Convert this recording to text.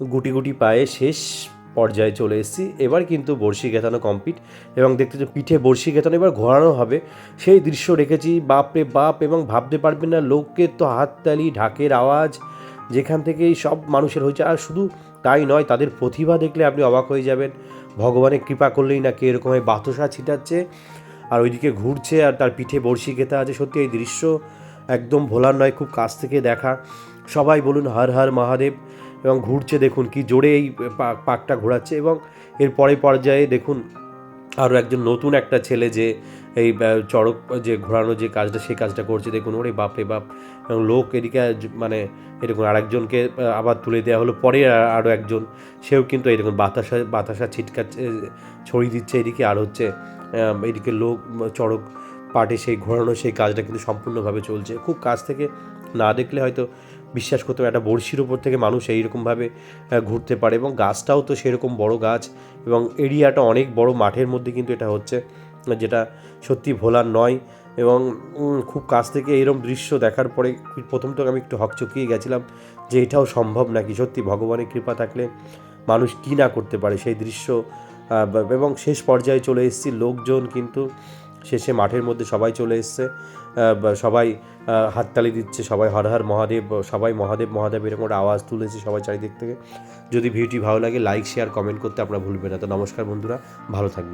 গুটি গুটি পায়ে শেষ পর্যায়ে চলে এসেছি। এবার কিন্তু বড়শি গেঁথানো কমপ্লিট এবং দেখতে যে পিঠে বড়শি গেঁথানো এবার ঘোরানো হবে, সেই দৃশ্য রেখেছি। বাপরে বাপ! এবং ভাবতে পারবেন না, লোকের তো হাততালি, ঢাকের আওয়াজ, যেখান থেকেই সব মানুষের হয়েছে। আর শুধু তাই নয়, তাদের প্রতিভা দেখলে আপনি অবাক হয়ে যাবেন। ভগবানের কৃপা করলেই নাকি এরকমভাবে বাতাসা ছিটাচ্ছে আর ওইদিকে ঘুরছে আর তার পিঠে বড়শি গেঁথা আছে। সত্যি এই দৃশ্য একদম ভোলার নয়, খুব কাছ থেকে দেখা। সবাই বলুন হর হর মহাদেব। এবং ঘুরছে দেখুন কি জোরে এই পাকটা ঘোরাচ্ছে। এবং এর পরে পর্যায়ে দেখুন আরও একজন নতুন একটা ছেলে যে এই চড়ক যে ঘোরানো যে কাজটা, সেই কাজটা করছে দেখুন। ওরে বাপ রে বাপ! এবং লোক এদিকে মানে এরকম আরেকজনকে আবার তুলে দেওয়া হলো। পরে আরও একজন, সেও কিন্তু এই দেখুন বাতাসা ছিটকাচ্ছে, ছড়িয়ে দিচ্ছে এদিকে। আর হচ্ছে এদিকে লোক চড়ক পাটে সেই ঘোরানো সেই কাজটা কিন্তু সম্পূর্ণভাবে চলছে। খুব কাছ থেকে না দেখলে হয়তো বিশ্বাস করতে হবে একটা বড়শির ওপর থেকে মানুষ এইরকমভাবে ঘুরতে পারে। এবং গাছটাও তো সেরকম বড় গাছ এবং এরিয়াটা অনেক বড়, মাঠের মধ্যে কিন্তু এটা হচ্ছে, যেটা সত্যি ভোলার নয়। এবং খুব কাছ থেকে এরকম দৃশ্য দেখার পরে প্রথম তো আমি একটু হকচকিয়ে গেছিলাম যে এটাও সম্ভব নাকি। সত্যি ভগবানের কৃপা থাকলে মানুষ কী না করতে পারে সেই দৃশ্য। এবং শেষ পর্যায়ে চলে এসেছি, লোকজন কিন্তু শেষে মাঠের মধ্যে সবাই চলে এসছে। সবাই হাততালি দিচ্ছে, সবাই হর হর মহাদেব, সবাই মহাদেব মহাদেব এরকম একটা আওয়াজ তুলেছে সবাই চারিদিক থেকে। যদি ভিডিওটি ভালো লাগে লাইক শেয়ার কমেন্ট করতে আপনারা ভুলবেন না। তো নমস্কার বন্ধুরা, ভালো থাকবেন।